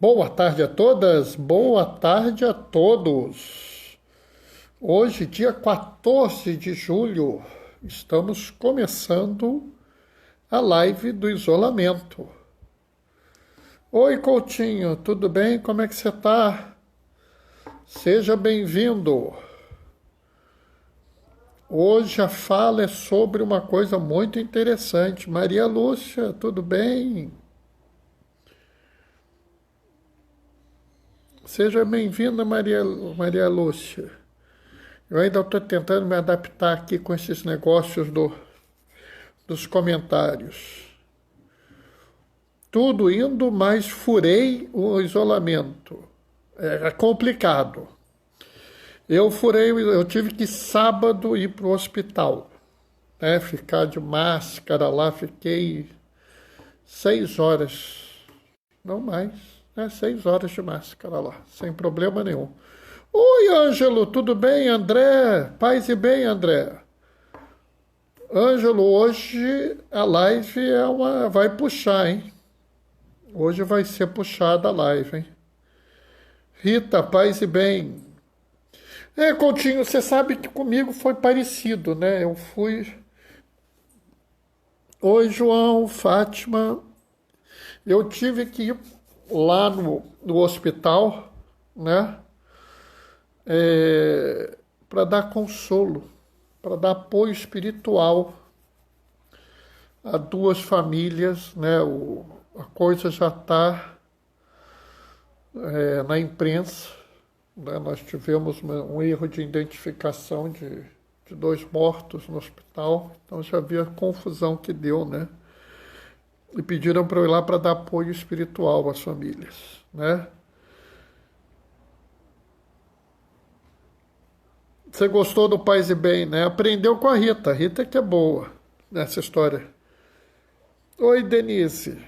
Boa tarde a todas, boa tarde a todos. Hoje, dia 14 de julho, estamos começando a live do isolamento. Oi, Coutinho, tudo bem? Como é que você está? Seja bem-vindo. Hoje a fala é sobre uma coisa muito interessante. Maria Lúcia, tudo bem? Seja bem-vinda, Maria Lúcia. Eu ainda estou tentando me adaptar aqui com esses negócios dos comentários. Tudo indo, mas furei o isolamento. É complicado. Eu tive que sábado ir para o hospital, né? Ficar de máscara lá, fiquei 6 horas, não mais, né? 6 horas de máscara lá, sem problema nenhum. Oi, Ângelo, tudo bem, André? Paz e bem, André. Ângelo, hoje a live vai puxar, hein? Hoje vai ser puxada a live, hein? Rita, paz e bem. Coutinho, você sabe que comigo foi parecido, né? Eu fui. Oi, João, Fátima. Eu tive que ir lá no hospital, né? Para dar consolo, para dar apoio espiritual a duas famílias, né? A coisa já está na imprensa, né? Nós tivemos um erro de identificação de dois mortos no hospital, então já vi a confusão que deu, né? E pediram para eu ir lá para dar apoio espiritual às famílias, né? Você gostou do Paz e Bem, né? Aprendeu com a Rita. A Rita que é boa nessa história. Oi, Denise.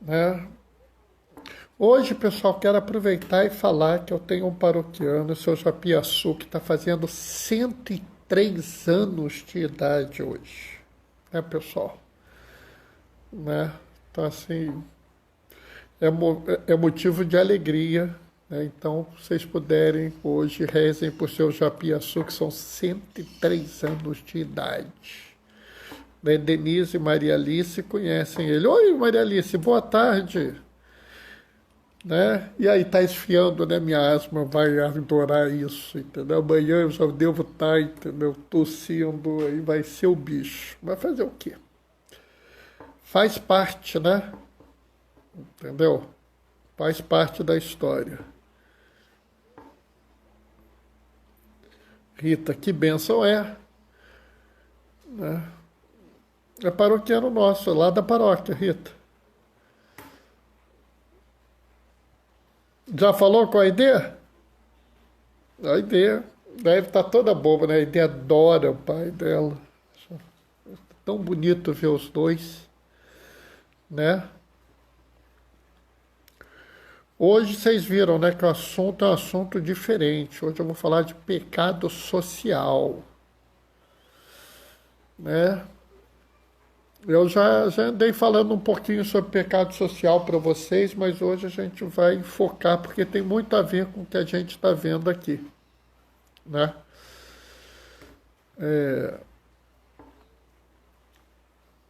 Né? Hoje, pessoal, quero aproveitar e falar que eu tenho um paroquiano, o seu Japiaçu, que está fazendo 103 anos de idade hoje. Né, pessoal? Né? Então, assim, é motivo de alegria, né? Então, se vocês puderem, hoje rezem por seu Japiaçu, que são 103 anos de idade. Né? Denise e Maria Alice conhecem ele. Oi, Maria Alice, boa tarde. Né? E aí tá esfriando, né? Minha asma vai adorar isso, entendeu? Amanhã eu já devo estar, entendeu? Tossindo, aí vai ser o bicho. Vai fazer o quê? Faz parte, né? Entendeu? Faz parte da história. Rita, que bênção é. Né? É paroquiano nosso, lá da paróquia, Rita. Já falou com a ideia? A ideia deve estar toda boba, né? A ideia adora o pai dela. Tão bonito ver os dois, né? Hoje vocês viram, né, que o assunto é um assunto diferente. Hoje eu vou falar de pecado social, né? Eu já andei falando um pouquinho sobre pecado social para vocês, mas hoje a gente vai focar porque tem muito a ver com o que a gente está vendo aqui, né?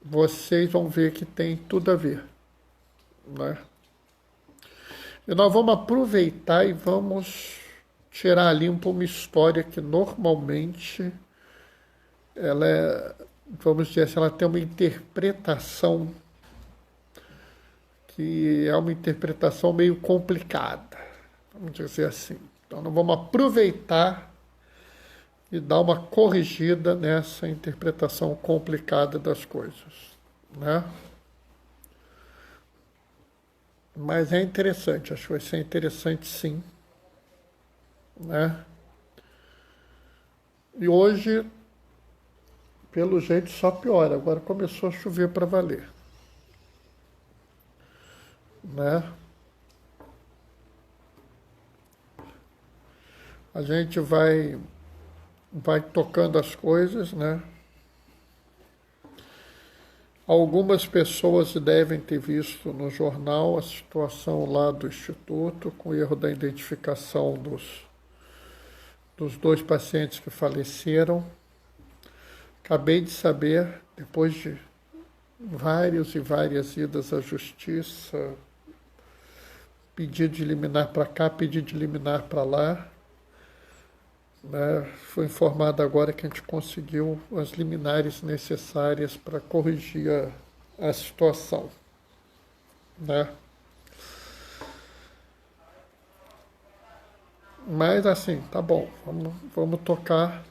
Vocês vão ver que tem tudo a ver, né? E nós vamos aproveitar e vamos tirar limpo uma história que normalmente ela é, vamos dizer assim, ela tem uma interpretação que é uma interpretação meio complicada, vamos dizer assim. Então nós vamos aproveitar e dar uma corrigida nessa interpretação complicada das coisas, né? Mas é interessante, acho que vai ser interessante sim, né? E hoje, pelo jeito, só piora. Agora começou a chover para valer, né? A gente vai tocando as coisas, né? Algumas pessoas devem ter visto no jornal a situação lá do Instituto, com o erro da identificação dos dois pacientes que faleceram. Acabei de saber, depois de várias e várias idas à justiça, pedido de liminar para cá, pedido de liminar para lá, né? Foi informado agora que a gente conseguiu as liminares necessárias para corrigir a situação, né? Mas assim, tá bom, vamos tocar,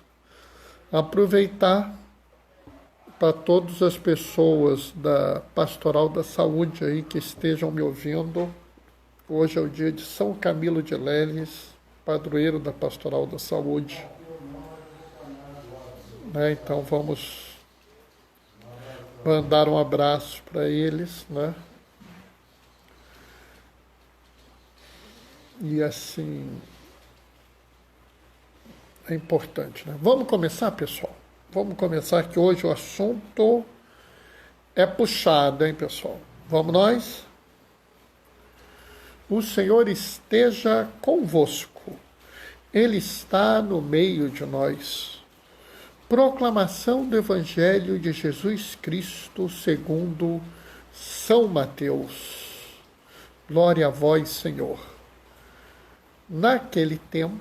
aproveitar para todas as pessoas da Pastoral da Saúde aí que estejam me ouvindo. Hoje é o dia de São Camilo de Leles, padroeiro da Pastoral da Saúde, né? Então vamos mandar um abraço para eles, né? E assim, é importante, né? Vamos começar, pessoal? Vamos começar, que hoje o assunto é puxado, hein, pessoal? Vamos nós? O Senhor esteja convosco. Ele está no meio de nós. Proclamação do Evangelho de Jesus Cristo segundo São Mateus. Glória a vós, Senhor. Naquele tempo,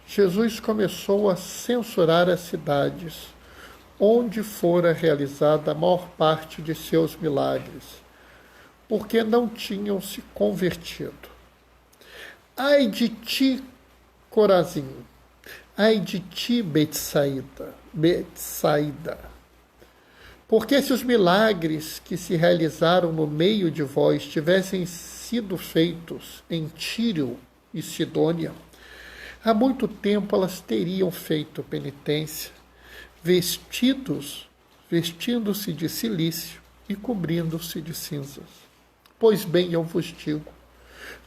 Jesus começou a censurar as cidades onde fora realizada a maior parte de seus milagres, porque não tinham se convertido. Ai de ti, Corazim! Ai de ti, Betsaida! Porque se os milagres que se realizaram no meio de vós tivessem sido feitos em Tiro e Sidônia, há muito tempo elas teriam feito penitência, vestindo-se de cilício e cobrindo-se de cinzas. Pois bem, eu vos digo,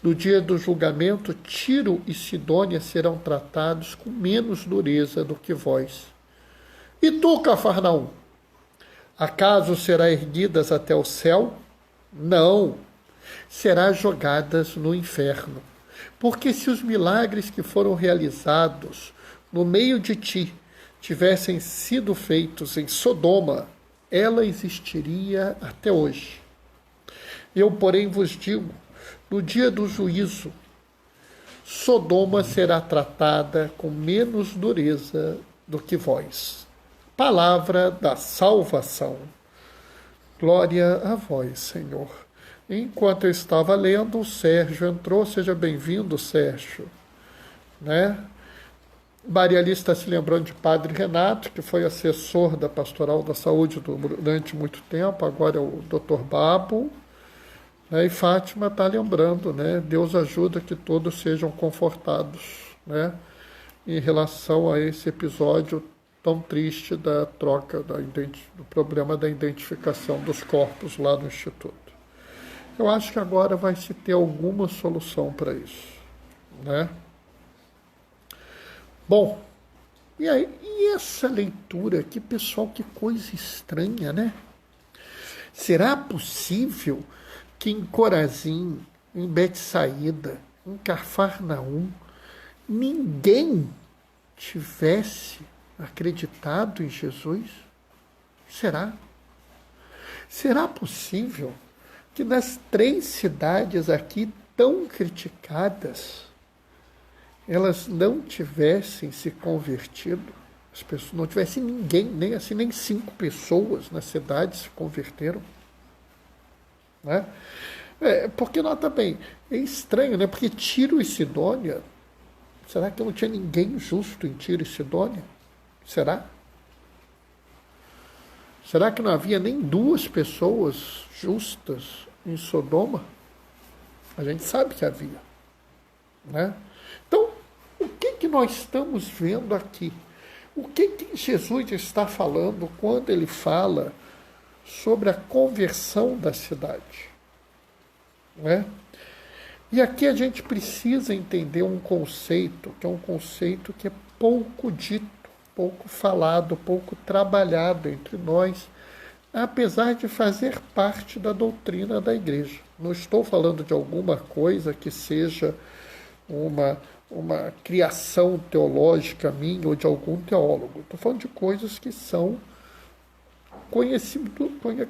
no dia do julgamento, Tiro e Sidônia serão tratados com menos dureza do que vós. E tu, Cafarnaum, acaso será erguidas até o céu? Não, será jogadas no inferno. Porque se os milagres que foram realizados no meio de ti tivessem sido feitos em Sodoma, ela existiria até hoje. Eu, porém, vos digo, no dia do juízo, Sodoma será tratada com menos dureza do que vós. Palavra da salvação. Glória a vós, Senhor. Enquanto eu estava lendo, o Sérgio entrou. Seja bem-vindo, Sérgio. Né? Maria Alice está se lembrando de Padre Renato, que foi assessor da Pastoral da Saúde durante muito tempo, agora é o Dr. Babo. Né? E Fátima está lembrando, né? Deus ajuda que todos sejam confortados, né? Em relação a esse episódio tão triste da troca, do problema da identificação dos corpos lá no Instituto. Eu acho que agora vai se ter alguma solução para isso, né? Bom, e aí, e essa leitura aqui, pessoal, que coisa estranha, né? Será possível que em Corazim, em Betsaída, em Cafarnaum, ninguém tivesse acreditado em Jesus? Será? Será possível que nas 3 cidades aqui tão criticadas, elas não tivessem se convertido? As pessoas não tivessem ninguém, nem 5 pessoas na cidade se converteram? Né? Porque, nota bem, é estranho, né? Porque Tiro e Sidônia, será que não tinha ninguém justo em Tiro e Sidônia? Será? Será que não havia nem 2 pessoas justas em Sodoma? A gente sabe que havia, né? Então, o que nós estamos vendo aqui? O que Jesus está falando quando ele fala sobre a conversão da cidade? Né? E aqui a gente precisa entender um conceito, que é um conceito que é pouco dito, pouco falado, pouco trabalhado entre nós apesar de fazer parte da doutrina da igreja. Não estou falando de alguma coisa que seja uma criação teológica minha ou de algum teólogo. Estou falando de coisas que são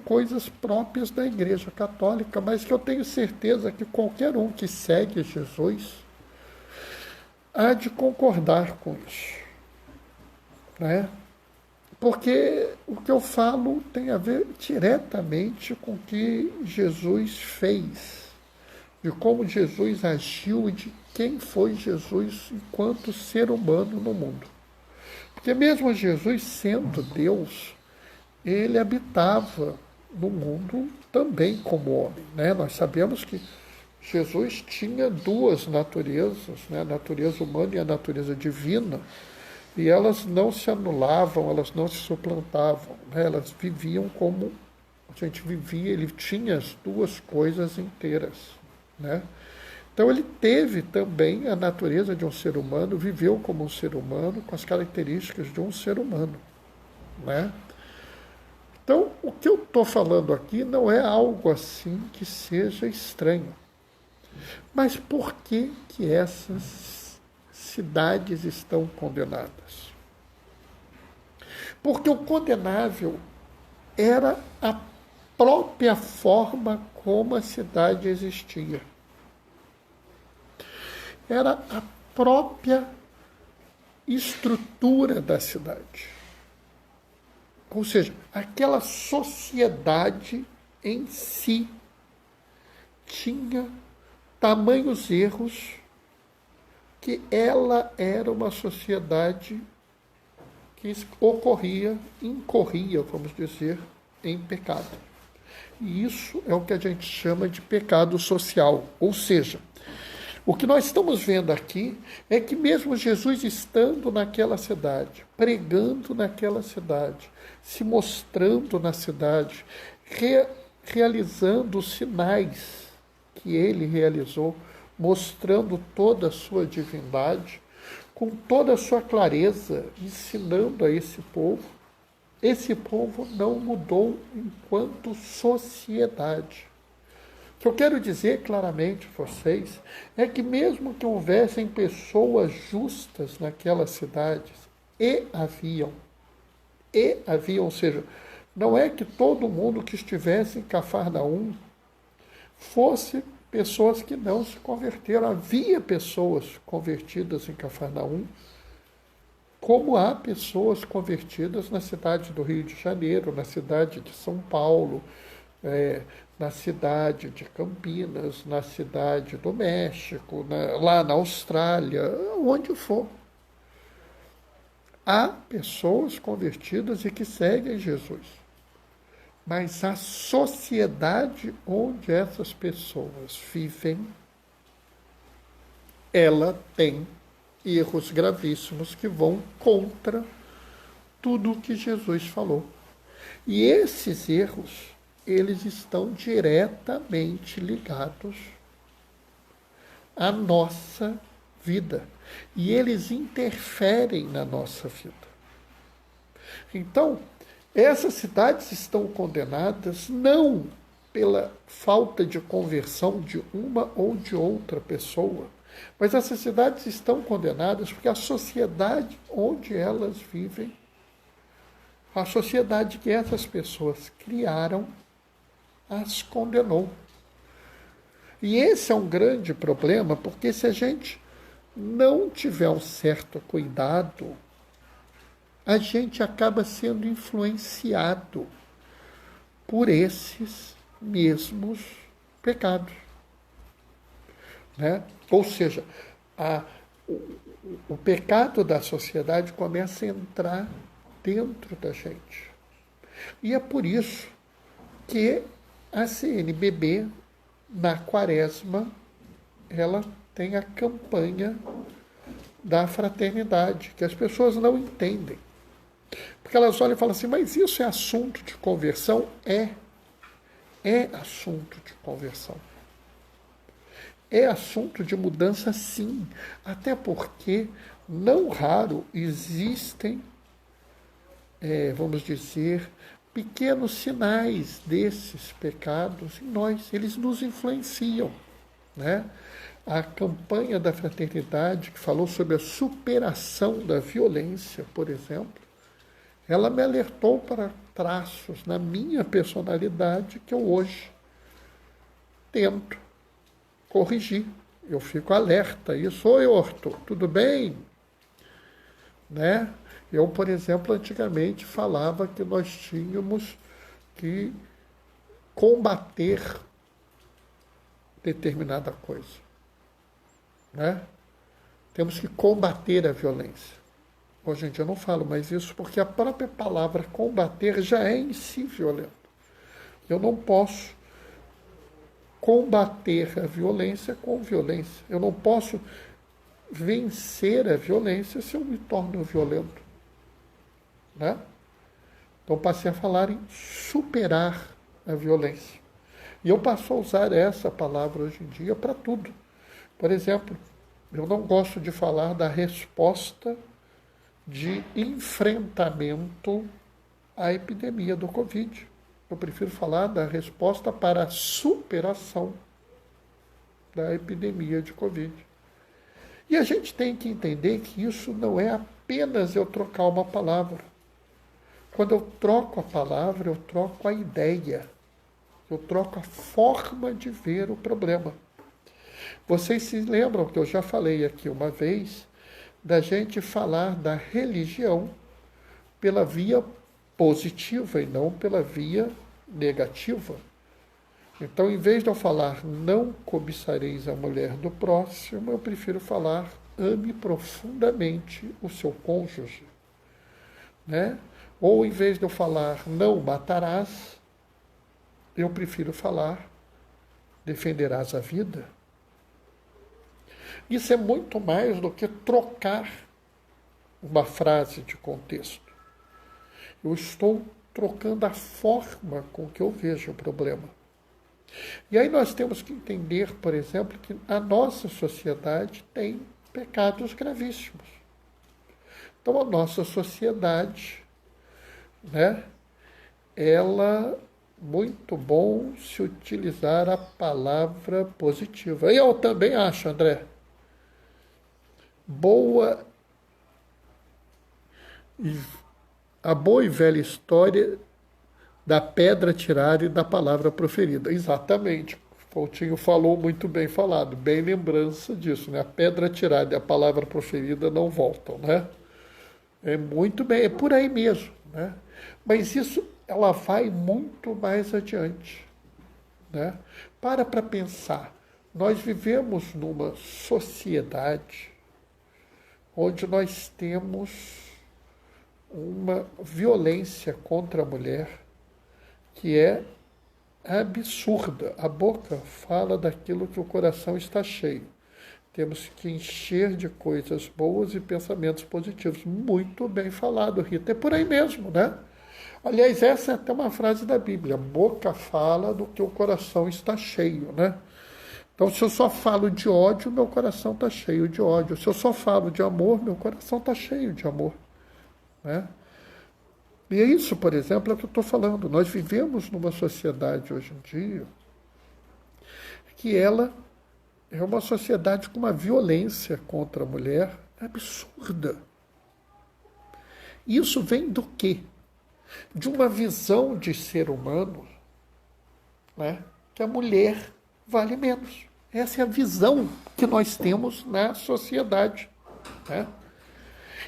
coisas próprias da Igreja Católica, mas que eu tenho certeza que qualquer um que segue Jesus há de concordar com isso, né? Porque o que eu falo tem a ver diretamente com o que Jesus fez, de como Jesus agiu e de quem foi Jesus enquanto ser humano no mundo. Porque mesmo Jesus sendo Deus, ele habitava no mundo também como homem, né? Nós sabemos que Jesus tinha duas naturezas, né? A natureza humana e a natureza divina, e elas não se anulavam, elas não se suplantavam, né? Elas viviam como a gente vivia, ele tinha as duas coisas inteiras, né? Então ele teve também a natureza de um ser humano, viveu como um ser humano, com as características de um ser humano, né? Então, o que eu estou falando aqui não é algo assim que seja estranho. Mas por que essas cidades estão condenadas? Porque o condenável era a própria forma como a cidade existia. Era a própria estrutura da cidade. Ou seja, aquela sociedade em si tinha tamanhos erros que ela era uma sociedade que incorria, vamos dizer, em pecado. E isso é o que a gente chama de pecado social. Ou seja, o que nós estamos vendo aqui é que mesmo Jesus estando naquela cidade, pregando naquela cidade, se mostrando na cidade, realizando os sinais que ele realizou, mostrando toda a sua divindade, com toda a sua clareza, ensinando a esse povo não mudou enquanto sociedade. O que eu quero dizer claramente a vocês é que mesmo que houvessem pessoas justas naquelas cidades, ou seja, não é que todo mundo que estivesse em Cafarnaum fosse pessoas que não se converteram. Havia pessoas convertidas em Cafarnaum, como há pessoas convertidas na cidade do Rio de Janeiro, na cidade de São Paulo, na cidade de Campinas, na cidade do México, lá na Austrália, onde for. Há pessoas convertidas e que seguem Jesus. Mas a sociedade onde essas pessoas vivem, ela tem erros gravíssimos que vão contra tudo o que Jesus falou. E esses erros, eles estão diretamente ligados à nossa vida. E eles interferem na nossa vida. Então, essas cidades estão condenadas não pela falta de conversão de uma ou de outra pessoa, mas essas cidades estão condenadas porque a sociedade onde elas vivem, a sociedade que essas pessoas criaram, as condenou. E esse é um grande problema, porque se a gente não tiver um certo cuidado, a gente acaba sendo influenciado por esses mesmos pecados, né? Ou seja, o pecado da sociedade começa a entrar dentro da gente. E é por isso que a CNBB, na Quaresma, ela tem a campanha da fraternidade, que as pessoas não entendem. Porque elas olham e falam assim, mas isso é assunto de conversão? É assunto de conversão. É assunto de mudança, sim. Até porque, não raro, existem, vamos dizer, pequenos sinais desses pecados em nós, eles nos influenciam, né? A campanha da fraternidade, que falou sobre a superação da violência, por exemplo, ela me alertou para traços na minha personalidade que eu hoje tento corrigir. Eu fico alerta. Isso, oi, Horto, tudo bem? Né? Eu, por exemplo, antigamente falava que nós tínhamos que combater determinada coisa. Né? Temos que combater a violência. Hoje em dia eu não falo mais isso porque a própria palavra combater já é em si violento. Eu não posso combater a violência com violência. Eu não posso vencer a violência se eu me torno violento. Né? Então passei a falar em superar a violência. E eu passo a usar essa palavra hoje em dia para tudo. Por exemplo, eu não gosto de falar da resposta de enfrentamento à epidemia do Covid. Eu prefiro falar da resposta para a superação da epidemia de Covid. E a gente tem que entender que isso não é apenas eu trocar uma palavra. Quando eu troco a palavra, eu troco a ideia. Eu troco a forma de ver o problema. Vocês se lembram que eu já falei aqui uma vez da gente falar da religião pela via positiva e não pela via negativa. Então, em vez de eu falar não cobiçareis a mulher do próximo, eu prefiro falar ame profundamente o seu cônjuge. Né? Ou, em vez de eu falar não matarás, eu prefiro falar defenderás a vida. Isso é muito mais do que trocar uma frase de contexto. Eu estou trocando a forma com que eu vejo o problema. E aí nós temos que entender, por exemplo, que a nossa sociedade tem pecados gravíssimos. Então a nossa sociedade, né, ela, muito bom se utilizar a palavra positiva. E eu também acho, André, a boa e velha história da pedra tirada e da palavra proferida. Exatamente. Coutinho falou muito bem falado, bem lembrança disso, né? A pedra tirada e a palavra proferida não voltam, né? É muito bem, é por aí mesmo, né? Mas isso, ela vai muito mais adiante, né? Para pensar. Nós vivemos numa sociedade onde nós temos uma violência contra a mulher que é absurda. A boca fala daquilo que o coração está cheio. Temos que encher de coisas boas e pensamentos positivos. Muito bem falado, Rita. É por aí mesmo, né? Aliás, essa é até uma frase da Bíblia. A boca fala do que o coração está cheio, né? Então, se eu só falo de ódio, meu coração está cheio de ódio. Se eu só falo de amor, meu coração está cheio de amor. Né? E é isso, por exemplo, é o que eu estou falando. Nós vivemos numa sociedade hoje em dia que ela é uma sociedade com uma violência contra a mulher absurda. Isso vem do quê? De uma visão de ser humano, né, que a mulher vale menos. Essa é a visão que nós temos na sociedade. Né?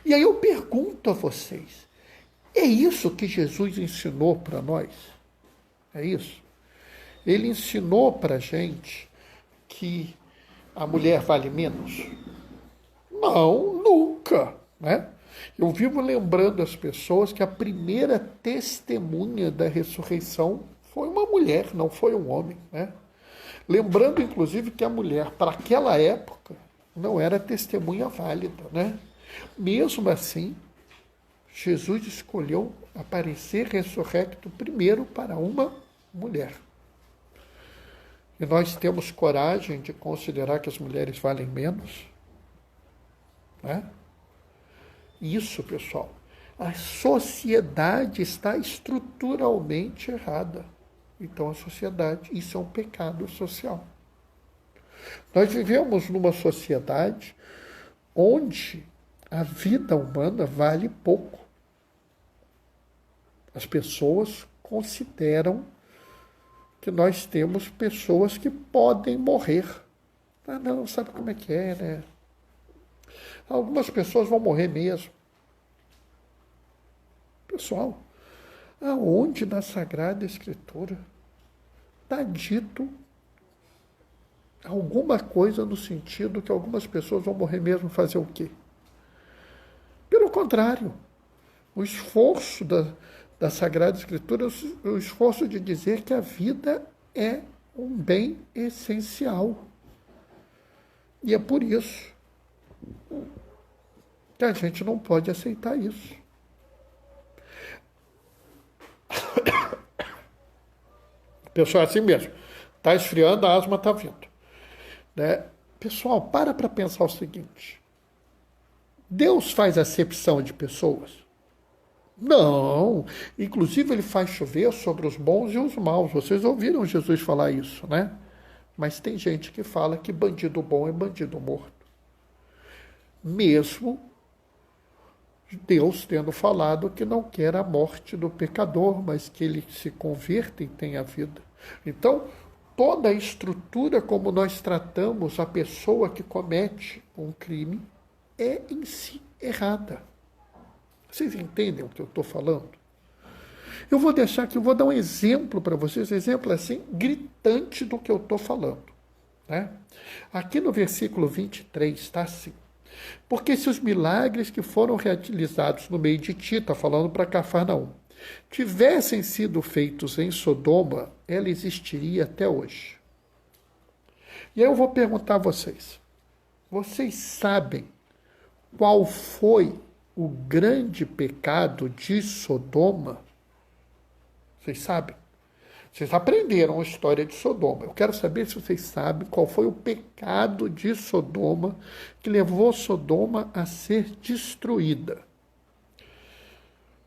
E aí eu pergunto a vocês, é isso que Jesus ensinou para nós? É isso? Ele ensinou para a gente que a mulher vale menos? Não, nunca. Né? Eu vivo lembrando as pessoas que a primeira testemunha da ressurreição foi uma mulher, não foi um homem. Né? Lembrando, inclusive, que a mulher, para aquela época, não era testemunha válida. Né? Mesmo assim, Jesus escolheu aparecer ressurrecto primeiro para uma mulher. E nós temos coragem de considerar que as mulheres valem menos? Né? Isso, pessoal, A sociedade está estruturalmente errada. Então, a sociedade, isso é um pecado social. Nós vivemos numa sociedade onde a vida humana vale pouco. As pessoas consideram que nós temos pessoas que podem morrer. Ah, não, sabe como é que é, né? Algumas pessoas vão morrer mesmo. Pessoal, aonde na Sagrada Escritura está dito alguma coisa no sentido que algumas pessoas vão morrer mesmo, fazer o quê? Pelo contrário, o esforço da Sagrada Escritura é o esforço de dizer que a vida é um bem essencial. E é por isso que a gente não pode aceitar isso. Pessoal, é assim mesmo. Está esfriando, a asma está vindo. Né? Pessoal, para pensar o seguinte. Deus faz acepção de pessoas? Não. Inclusive, ele faz chover sobre os bons e os maus. Vocês ouviram Jesus falar isso, né? Mas tem gente que fala que bandido bom é bandido morto. Mesmo Deus tendo falado que não quer a morte do pecador, mas que ele se converta e tenha vida. Então, toda a estrutura como nós tratamos a pessoa que comete um crime é em si errada. Vocês entendem o que eu estou falando? Eu vou deixar aqui, eu vou dar um exemplo para vocês, um exemplo assim, gritante do que eu estou falando. Né? Aqui no versículo 23 está assim. Porque se os milagres que foram realizados no meio de ti, está falando para Cafarnaum, tivessem sido feitos em Sodoma, ela existiria até hoje. E aí eu vou perguntar a vocês. Vocês sabem qual foi o grande pecado de Sodoma? Vocês sabem? Vocês aprenderam a história de Sodoma. Eu quero saber se vocês sabem qual foi o pecado de Sodoma que levou Sodoma a ser destruída.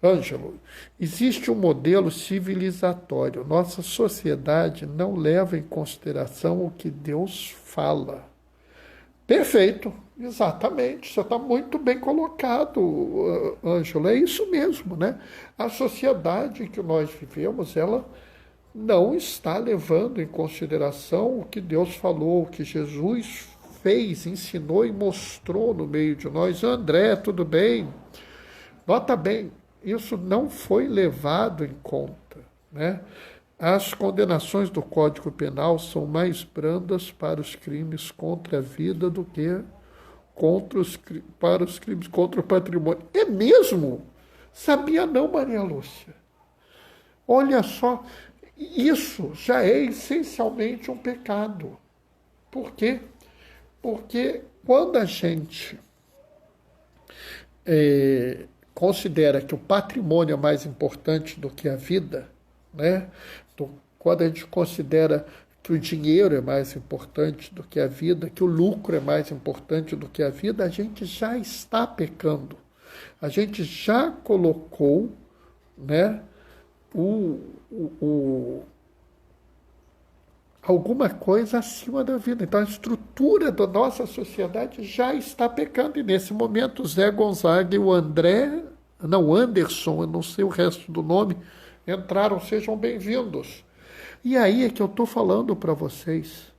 Ângelo, existe um modelo civilizatório. Nossa sociedade não leva em consideração o que Deus fala. Perfeito, exatamente. Você está muito bem colocado, Ângelo. É isso mesmo, né? A sociedade em que nós vivemos, ela não está levando em consideração o que Deus falou, o que Jesus fez, ensinou e mostrou no meio de nós. André, tudo bem? Nota bem, isso não foi levado em conta, né? As condenações do Código Penal são mais brandas para os crimes contra a vida do que para os crimes contra o patrimônio. É mesmo? Sabia não, Maria Lúcia? Olha só, isso já é essencialmente um pecado. Por quê? Porque quando a gente considera que o patrimônio é mais importante do que a vida, né? Quando a gente considera que o dinheiro é mais importante do que a vida, que o lucro é mais importante do que a vida, a gente já está pecando. A gente já colocou, né, alguma coisa acima da vida. Então, a estrutura da nossa sociedade já está pecando. E, nesse momento, o Zé Gonzaga e o Anderson, eu não sei o resto do nome, entraram. Sejam bem-vindos. E aí é que eu estou falando para vocês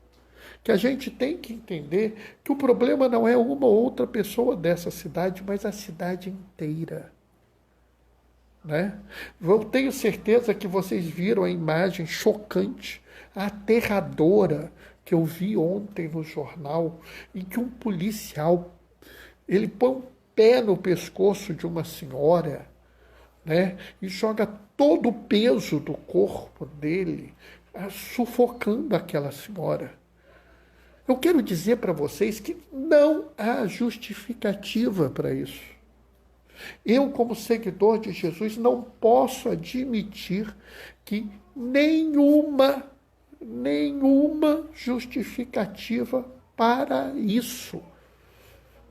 que a gente tem que entender que o problema não é uma ou outra pessoa dessa cidade, mas a cidade inteira. Né? Eu tenho certeza que vocês viram a imagem chocante, aterradora, que eu vi ontem no jornal, em que um policial ele põe um pé no pescoço de uma senhora, né, e joga todo o peso do corpo dele, sufocando aquela senhora. Eu quero dizer para vocês que não há justificativa para isso. Eu, como seguidor de Jesus, não posso admitir que nenhuma justificativa para isso.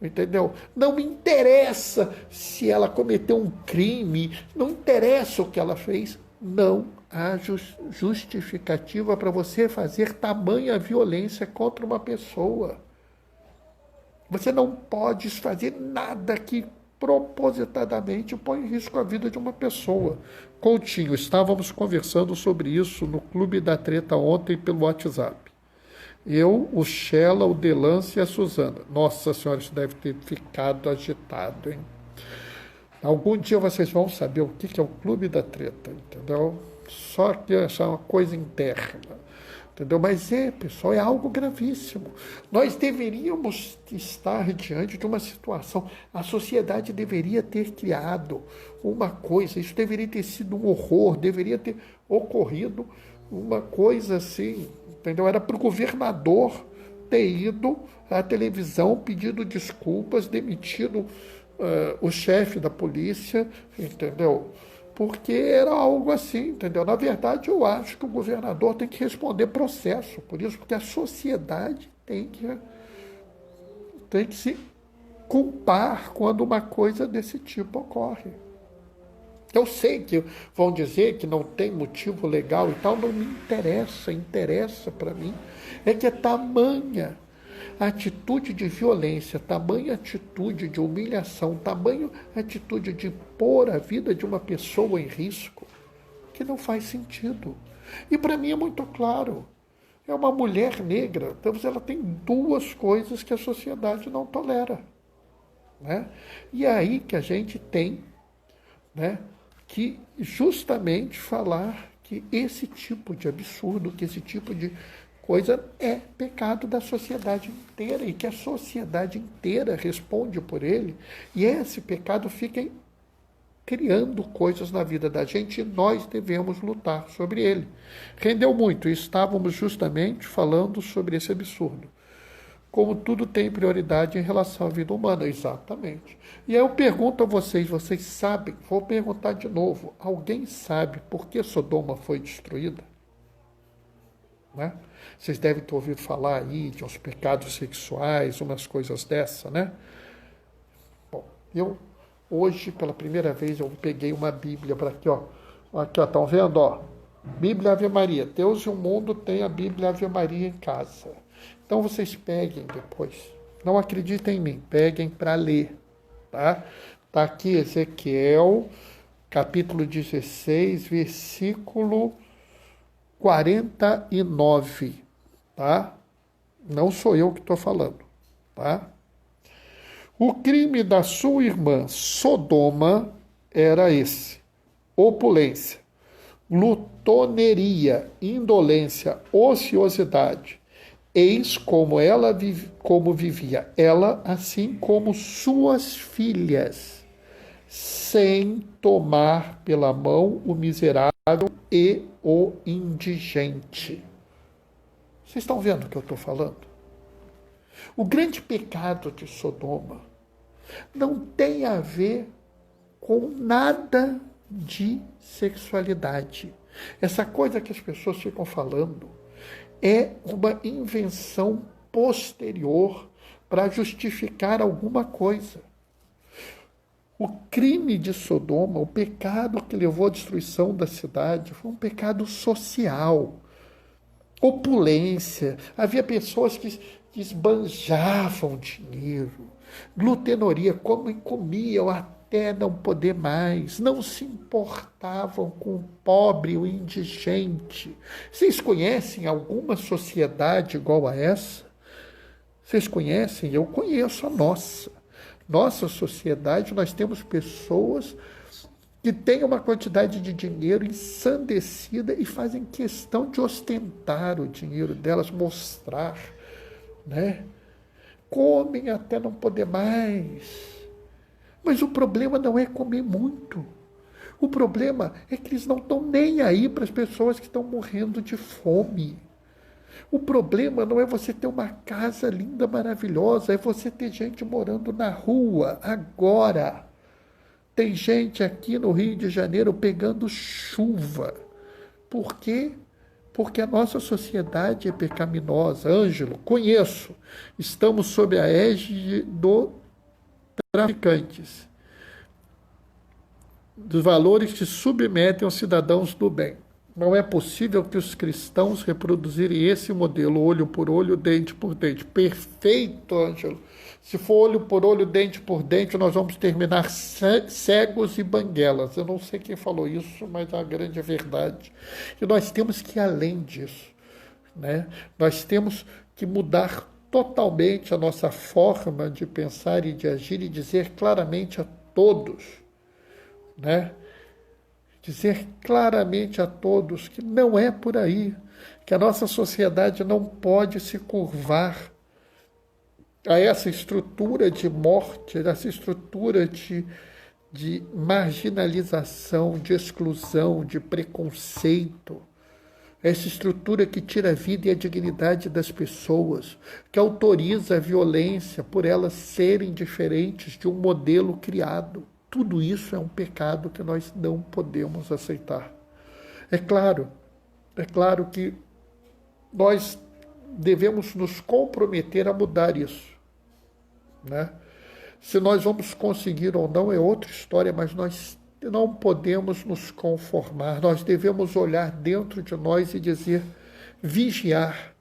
Entendeu? Não me interessa se ela cometeu um crime, não interessa o que ela fez. Não há justificativa para você fazer tamanha violência contra uma pessoa. Você não pode fazer nada que propositadamente põe em risco a vida de uma pessoa. Coutinho, estávamos conversando sobre isso no Clube da Treta ontem pelo WhatsApp. Eu, o Shella, o Delance e a Suzana. Nossa senhora, isso deve ter ficado agitado, hein? Algum dia vocês vão saber o que é o Clube da Treta, entendeu? Só que essa é uma coisa interna, entendeu? Mas pessoal, é algo gravíssimo. Nós deveríamos estar diante de uma situação. A sociedade deveria ter criado uma coisa, isso deveria ter sido um horror, deveria ter ocorrido uma coisa assim, entendeu? Era para o governador ter ido à televisão pedindo desculpas, demitido o chefe da polícia, entendeu? Porque era algo assim, entendeu? Na verdade, eu acho que o governador tem que responder processo, por isso, porque a sociedade tem que se culpar quando uma coisa desse tipo ocorre. Eu sei que vão dizer que não tem motivo legal e tal, não me interessa, interessa para mim é que é tamanha atitude de violência, tamanha atitude de humilhação, tamanha atitude de pôr a vida de uma pessoa em risco, que não faz sentido. E para mim é muito claro, é uma mulher negra, então ela tem duas coisas que a sociedade não tolera, né? E é aí que a gente tem, né, que justamente falar que esse tipo de absurdo, que esse tipo de coisa é pecado da sociedade inteira e que a sociedade inteira responde por ele, e esse pecado fica criando coisas na vida da gente e nós devemos lutar sobre ele. Rendeu muito e estávamos justamente falando sobre esse absurdo. Como tudo tem prioridade em relação à vida humana, exatamente. E aí eu pergunto a vocês, vocês sabem, vou perguntar de novo, alguém sabe por que Sodoma foi destruída? Né? Vocês devem ter ouvido falar aí de uns pecados sexuais, umas coisas dessa, né? Bom, eu hoje, pela primeira vez, eu peguei uma Bíblia para aqui, ó. Aqui, ó, estão vendo, ó? Bíblia Ave Maria. Deus e o mundo tem a Bíblia Ave Maria em casa. Então vocês peguem depois. Não acreditem em mim, peguem para ler, tá? Tá aqui Ezequiel, capítulo 16, versículo 49, tá? Não sou eu que estou falando, tá? O crime da sua irmã Sodoma era esse: opulência, glutoneria, indolência, ociosidade. Eis como como vivia ela, assim como suas filhas, sem tomar pela mão o miserável e o indigente. Vocês estão vendo o que eu estou falando? O grande pecado de Sodoma não tem a ver com nada de sexualidade. Essa coisa que as pessoas ficam falando é uma invenção posterior para justificar alguma coisa. O crime de Sodoma, o pecado que levou à destruição da cidade, foi um pecado social. Opulência. Havia pessoas que esbanjavam dinheiro. Glutenoria, comiam até não poder mais. Não se importavam com o pobre, o indigente. Vocês conhecem alguma sociedade igual a essa? Vocês conhecem? Eu conheço a nossa. Nossa sociedade, nós temos pessoas que têm uma quantidade de dinheiro ensandecida e fazem questão de ostentar o dinheiro delas, mostrar, né? Comem até não poder mais. Mas o problema não é comer muito. O problema é que eles não estão nem aí para as pessoas que estão morrendo de fome. O problema não é você ter uma casa linda, maravilhosa, é você ter gente morando na rua, agora. Tem gente aqui no Rio de Janeiro pegando chuva. Por quê? Porque a nossa sociedade é pecaminosa. Ângelo, conheço. Estamos sob a égide do traficantes, dos valores que submetem os cidadãos do bem. Não é possível que os cristãos reproduzirem esse modelo, olho por olho, dente por dente. Perfeito, Ângelo. Se for olho por olho, dente por dente, nós vamos terminar cegos e banguelas. Eu não sei quem falou isso, mas é uma grande verdade. E nós temos que ir além disso, né? Nós temos que mudar totalmente a nossa forma de pensar e de agir e dizer claramente a todos, né? Dizer claramente a todos que não é por aí, que a nossa sociedade não pode se curvar a essa estrutura de morte, a essa estrutura de marginalização, de exclusão, de preconceito, essa estrutura que tira a vida e a dignidade das pessoas, que autoriza a violência por elas serem diferentes de um modelo criado. Tudo isso é um pecado que nós não podemos aceitar. É claro que nós devemos nos comprometer a mudar isso, né? Se nós vamos conseguir ou não é outra história, mas nós não podemos nos conformar. Nós devemos olhar dentro de nós e dizer, vigiar,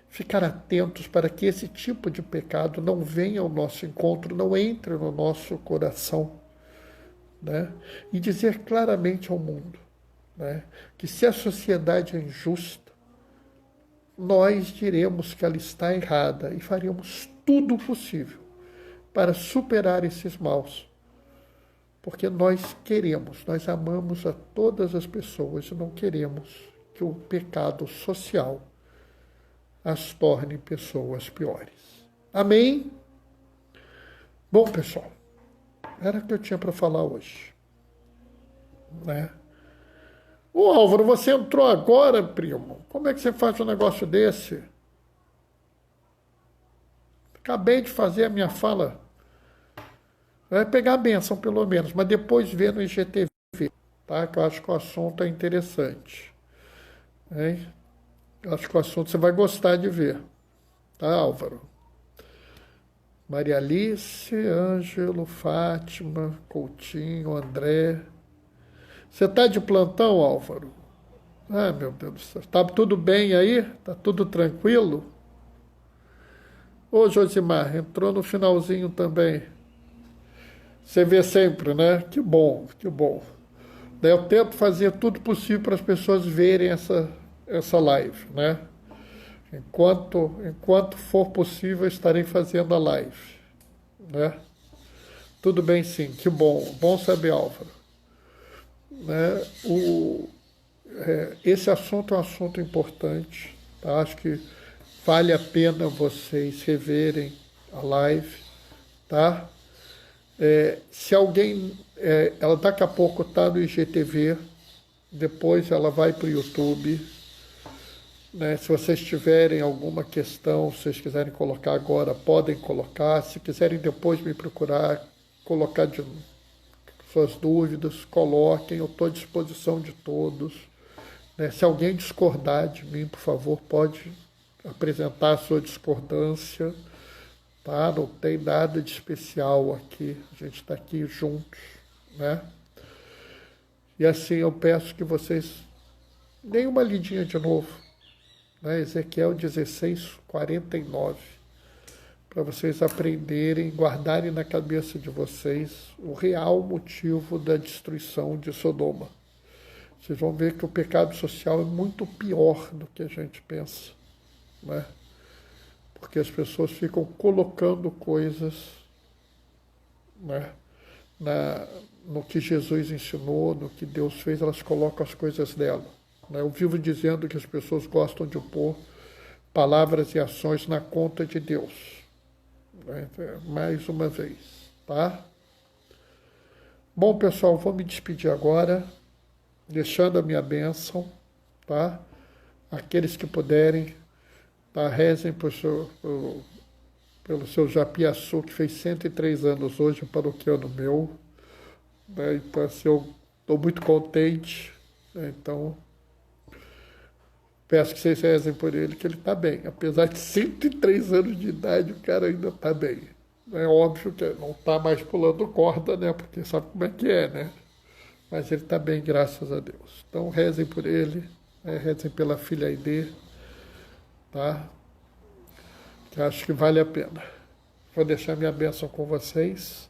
ficar atentos para que esse tipo de pecado não venha ao nosso encontro, não entre no nosso coração, né? E dizer claramente ao mundo, né, que se a sociedade é injusta, nós diremos que ela está errada e faremos tudo o possível para superar esses maus. Porque nós queremos, nós amamos a todas as pessoas e não queremos que o pecado social as torne pessoas piores. Amém? Bom, pessoal, era o que eu tinha para falar hoje, né? Ô Álvaro, você entrou agora, primo. Como é que você faz um negócio desse? Acabei de fazer a minha fala. Vai pegar a benção, pelo menos, mas depois ver no IGTV, tá? Que eu acho que o assunto é interessante. Hein? Eu acho que o assunto você vai gostar de ver. Tá, Álvaro? Maria Alice, Ângelo, Fátima, Coutinho, André. Você tá de plantão, Álvaro? Ah, meu Deus do céu. Tá tudo bem aí? Tá tudo tranquilo? Ô, Josimar, entrou no finalzinho também. Você vê sempre, né? Que bom, que bom. Daí eu tento fazer tudo possível para as pessoas verem essa live, né? Enquanto for possível, eu estarei fazendo a live, né? Tudo bem, sim, que bom. Bom saber, Álvaro. Né? Esse assunto é um assunto importante, tá? Acho que vale a pena vocês reverem a live, tá? Se alguém, ela daqui a pouco está no IGTV, depois ela vai para o YouTube, né? Se vocês tiverem alguma questão, se vocês quiserem colocar agora, podem colocar. Se quiserem depois me procurar, colocar suas dúvidas, coloquem, eu estou à disposição de todos, né? Se alguém discordar de mim, por favor, pode apresentar a sua discordância. Tá? Não tem nada de especial aqui, a gente está aqui juntos, né? E assim eu peço que vocês deem uma lidinha de novo, né? Ezequiel 16:49, para vocês aprenderem, guardarem na cabeça de vocês o real motivo da destruição de Sodoma. Vocês vão ver que o pecado social é muito pior do que a gente pensa, né? Porque as pessoas ficam colocando coisas, né, no que Jesus ensinou, no que Deus fez, elas colocam as coisas dela. Né? Eu vivo dizendo que as pessoas gostam de pôr palavras e ações na conta de Deus. Né? Mais uma vez, tá? Bom, pessoal, vou me despedir agora, deixando a minha bênção, tá? Aqueles que puderem, tá? Rezem pelo seu Japiaçu, que fez 103 anos hoje, um paroquiano meu. Né? Então, assim, eu estou muito contente. Né? Então, peço que vocês rezem por ele, que ele está bem. Apesar de 103 anos de idade, o cara ainda está bem. É óbvio que não está mais pulando corda, né? Porque sabe como é que é, né? Mas ele está bem, graças a Deus. Então rezem por ele, né? Rezem pela filha Aide, tá? Que acho que vale a pena. Vou deixar minha bênção com vocês.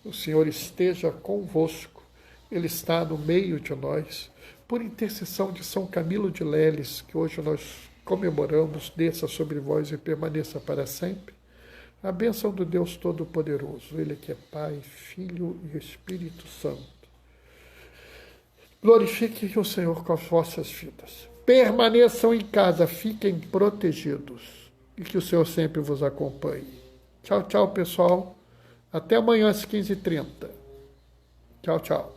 O Senhor esteja convosco. Ele está no meio de nós. Por intercessão de São Camilo de Leles, que hoje nós comemoramos, desça sobre vós e permaneça para sempre. A bênção do Deus Todo-Poderoso, Ele que é Pai, Filho e Espírito Santo. Glorifiquem o Senhor com as vossas vidas. Permaneçam em casa, fiquem protegidos. E que o Senhor sempre vos acompanhe. Tchau, tchau, pessoal. Até amanhã às 15h30. Tchau, tchau.